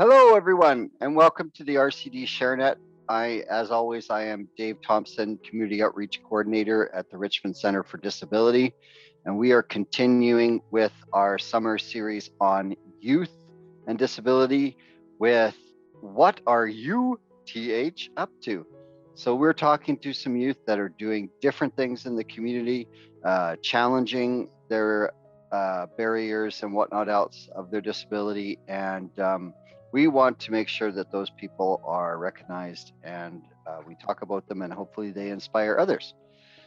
Hello, everyone, and welcome to the RCD ShareNet. As always, I am Dave Thompson, Community Outreach Coordinator at the Richmond Center for Disability, and we are continuing with our summer series on youth and disability with What Are You, TH, Up To? So we're talking to some youth that are doing different things in the community, challenging their barriers and whatnot else of their disability, and we want to make sure that those people are recognized and we talk about them and hopefully they inspire others.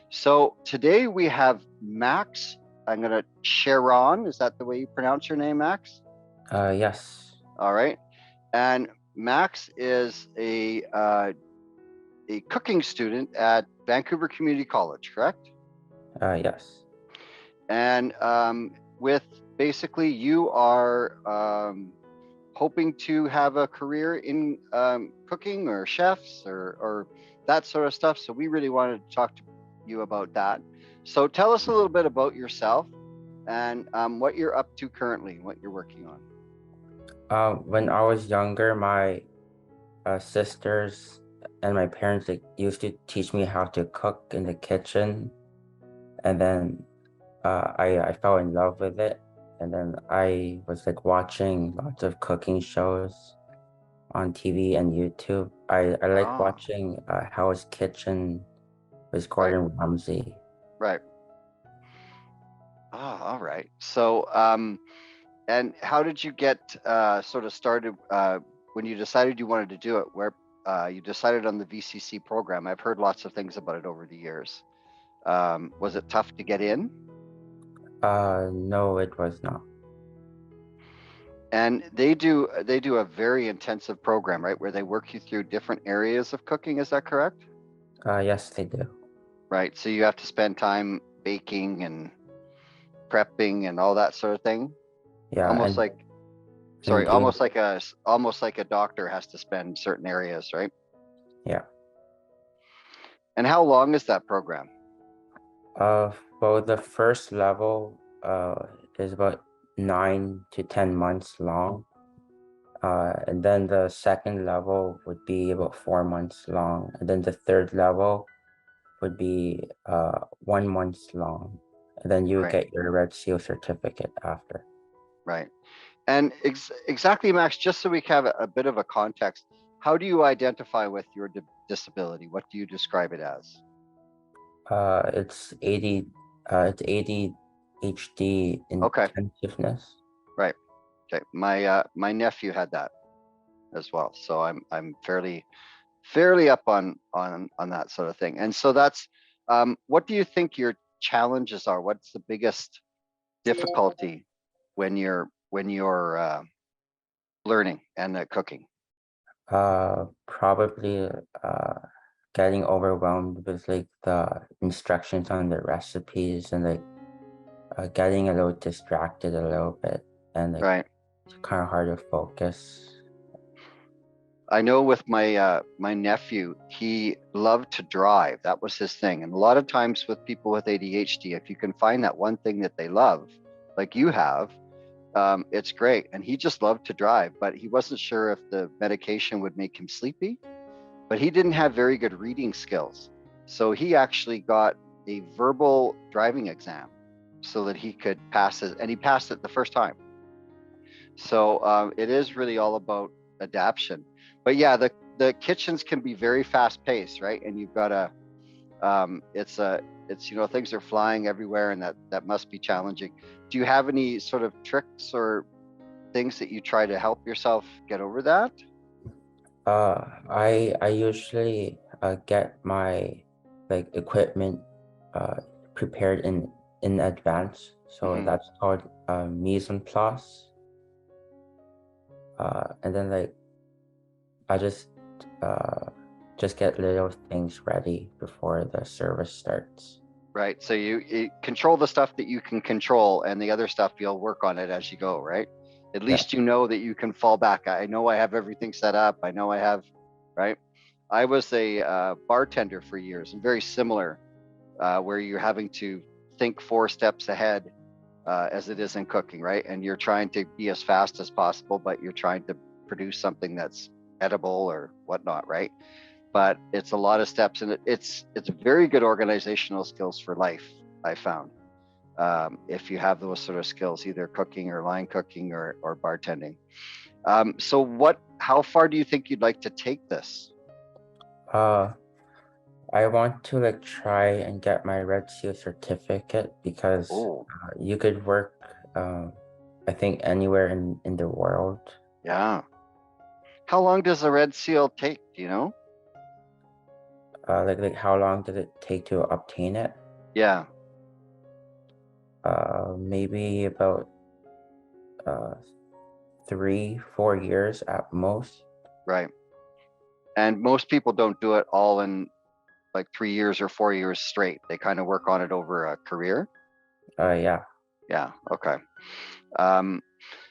So today we have Max. I'm going to Sharon. Is that the way you pronounce your name, Max? Yes. All right. And Max is a cooking student at Vancouver Community College, correct? Yes. And with basically you are hoping to have a career in cooking or chefs or that sort of stuff. So we really wanted to talk to you about that. So tell us a little bit about yourself and what you're up to currently, what you're working on. When I was younger, my sisters and my parents used to teach me how to cook in the kitchen, and then I fell in love with it, and then I was watching lots of cooking shows on TV and YouTube. I like Oh, watching Hell's Kitchen with right, Gordon Ramsay. right. Oh, all right. So, and how did you get sort of started when you decided you wanted to do it? Where you decided on the VCC program? I've heard lots of things about it over the years. Was it tough to get in? No, it was not. And they do a very intensive program, right, where they work you through different areas of cooking. Is that correct? Yes, they do. Right. So you have to spend time baking and prepping and all that sort of thing. Yeah, Almost like, and sorry, doing almost like a doctor has to spend certain areas, right? yeah. And how long is that program? Uh, well, the first level is about 9 to 10 months long. And then the second level would be about 4 months long. And then the third level would be 1 month long. And then you Right. get your Red Seal certificate after. Right. And exactly, Max, just so we have a bit of a context, how do you identify with your disability? What do you describe it as? It's 80 it's ADHD Okay. intensiveness. Right. Okay. My nephew had that as well, so I'm fairly up on that sort of thing. And so that's what do you think your challenges are? What's the biggest difficulty when you're learning and cooking? Probably getting overwhelmed with the instructions on the recipes and getting a little distracted a little bit, and Right. it's kind of hard to focus. I know with my nephew, he loved to drive. That was his thing. And a lot of times with people with ADHD, if you can find that one thing that they love, like you have, it's great. And he just loved to drive, but he wasn't sure if the medication would make him sleepy. But he didn't have very good reading skills, so he actually got a verbal driving exam so that he could pass it, and he passed it the first time. So it is really all about adaptation. But yeah, the kitchens can be very fast paced, right? And you've got to it's things are flying everywhere, and that must be challenging. Do you have any sort of tricks or things that you try to help yourself get over that? I usually get my equipment uh prepared in advance, so Hmm. that's called mise en place. And then I uh just get little things ready before the service starts. Right. So you control the stuff that you can control, and the other stuff you'll work on it as you go, right? At Yeah. least you know that you can fall back. I know I have everything set up. I know I have, right? I was a bartender for years and very similar, where you're having to think 4 steps ahead as it is in cooking, right? And you're trying to be as fast as possible, but you're trying to produce something that's edible or whatnot, right? But it's a lot of steps, and it's very good organizational skills for life, I found. If you have those sort of skills, either cooking or line cooking or bartending. So how far do you think you'd like to take this? Uh, I want to like try and get my Red Seal certificate because Oh, you could work, I think anywhere in the world. yeah. How long does a red seal take? Do you know? Like how long did it take to obtain it? Yeah, Maybe about uh 3-4 years at most. right. And most people don't do it all in like 3 years or 4 years straight. They kind of work on it over a career. Yeah. Yeah. Okay. Um,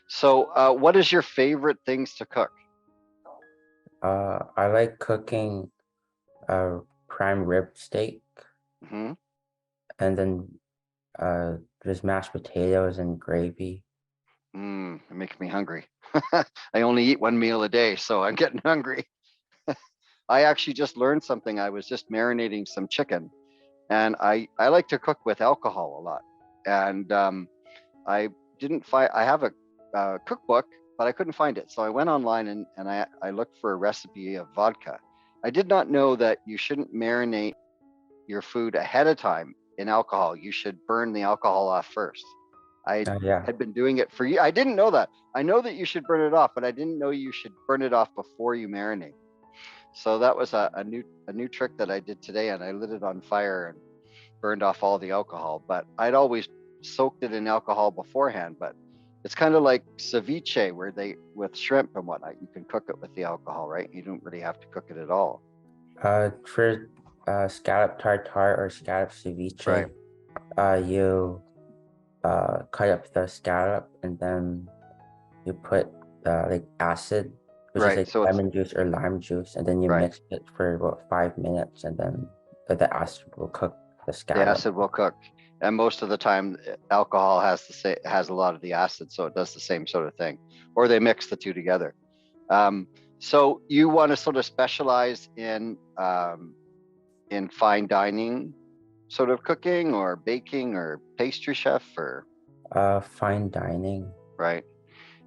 so, what is your favorite things to cook? I like cooking prime rib steak, Hmm. and then just mashed potatoes and gravy. It makes me hungry. I only eat one meal a day, so I'm getting hungry. I actually just learned something. I was just marinating some chicken, and I like to cook with alcohol a lot. And I didn't find I have a cookbook, but I couldn't find it. So I went online and I looked for a recipe of vodka. I did not know that you shouldn't marinate your food ahead of time in alcohol. You should burn the alcohol off first. I Yeah. had been doing it for you. I didn't know that. I know that you should burn it off, but I didn't know you should burn it off before you marinate. So that was a new trick that I did today, and I lit it on fire and burned off all the alcohol. But I'd always soaked it in alcohol beforehand. But it's kind of like ceviche, where they with shrimp and whatnot, you can cook it with the alcohol, right? You don't really have to cook it at all. For scallop tartare or scallop Right. ceviche, you cut up the scallop and then you put like acid, which is Right. like So it's lemon juice or lime juice, and then you right. mix it for about 5 minutes, and then the acid will cook the The scallop. acid will cook, and most of the time, alcohol has a lot of the acid, so it does the same sort of thing, or they mix the two together. So you want to sort of specialize in fine dining, sort of cooking or baking or pastry chef, or Fine dining. right?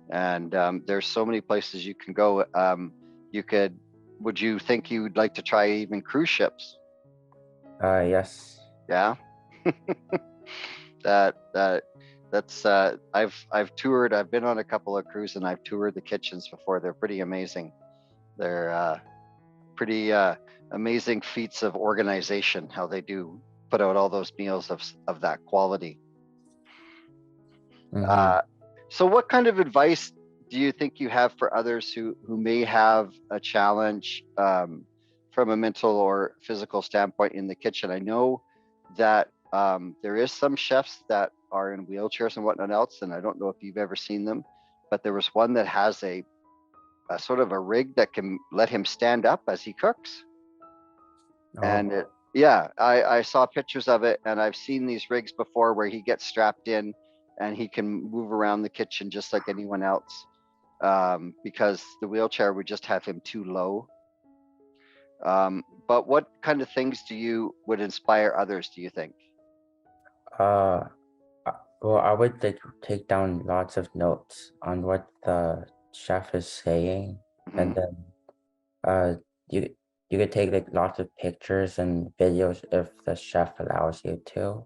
And there's so many places you can go. You could. Would you think you'd like to try even cruise ships? Yes. Yeah. that that's I've toured. I've been on a couple of cruises and I've toured the kitchens before. They're pretty amazing. They're pretty amazing feats of organization. How they do put out all those meals of that quality. Mm-hmm. Uh, so, what kind of advice do you think you have for others who may have a challenge from a mental or physical standpoint in the kitchen? I know that there is some chefs that are in wheelchairs and whatnot else, and I don't know if you've ever seen them, but there was one that has a sort of a rig that can let him stand up as he cooks. And Oh, yeah, I saw pictures of it, and I've seen these rigs before where he gets strapped in and he can move around the kitchen just like anyone else, because the wheelchair would just have him too low. But what kind of things would inspire others, do you think? uh, well, I would like take down lots of notes on what the chef is saying, Hmm. and then uh, you you could take like lots of pictures and videos if the chef allows you to,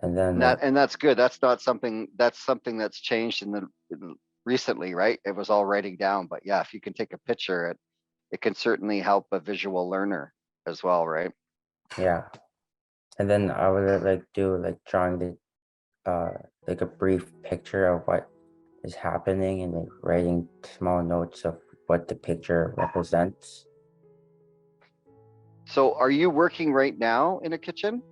and then like And that's good. That's something that's changed recently, right? It was all writing down, but yeah, if you can take a picture, it can certainly help a visual learner as well, right? yeah, and then I would like do like drawing the uh like a brief picture of what is happening and like writing small notes of what the picture represents. So, are you working right now in a kitchen?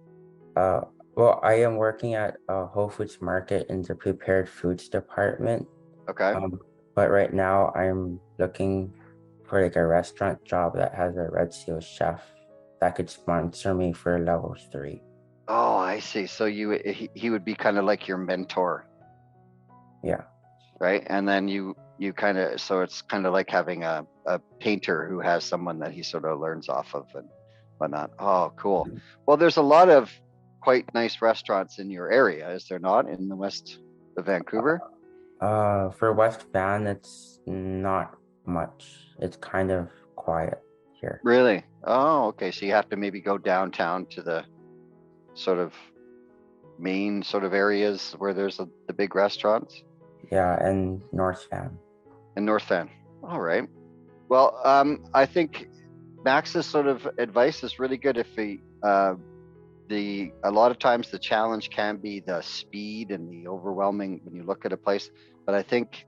Uh, well, I am working at a Whole Foods Market in the prepared foods department. Okay. Um, but right now I'm looking for like a restaurant job that has a Red Seal chef that could sponsor me for level 3. Oh, I see. So he would be kind of like your mentor, Yeah. right? And then you kind of, so it's kind of like having a painter who has someone that he sort of learns off of and whatnot. Oh, cool. Well, there's a lot of quite nice restaurants in your area, is there not, in the west of Vancouver? For West Van, it's not much. It's kind of quiet here. Really? Oh, okay. So you have to maybe go downtown to the sort of main sort of areas where there's the big restaurants Yeah, and North Van. in North Van. All right. Well, I think Max's sort of advice is really good. If a lot of times the challenge can be the speed and the overwhelming when you look at a place, but I think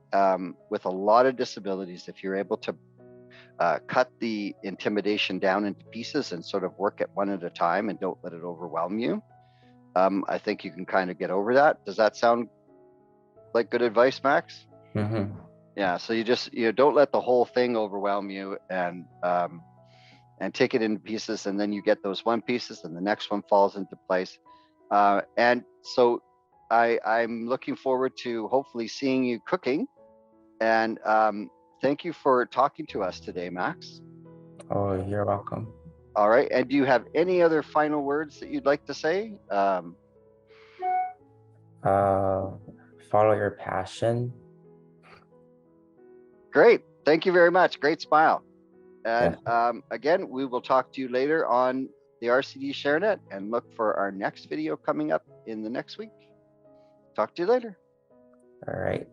with a lot of disabilities, if you're able to cut the intimidation down into pieces and sort of work at one at a time and don't let it overwhelm you, I think you can kind of get over that. Does that sound like good advice, Max? Mm-hmm. Yeah. So you don't let the whole thing overwhelm you, and take it into pieces, and then you get those one pieces, and the next one falls into place. And so I'm looking forward to hopefully seeing you cooking. And thank you for talking to us today, Max. Oh, you're welcome. All right. And do you have any other final words that you'd like to say? Uh, Follow your passion. Great. Thank you very much. Great smile. And Yeah. again, we will talk to you later on the RCD ShareNet, and look for our next video coming up in the next week. Talk to you later. All right.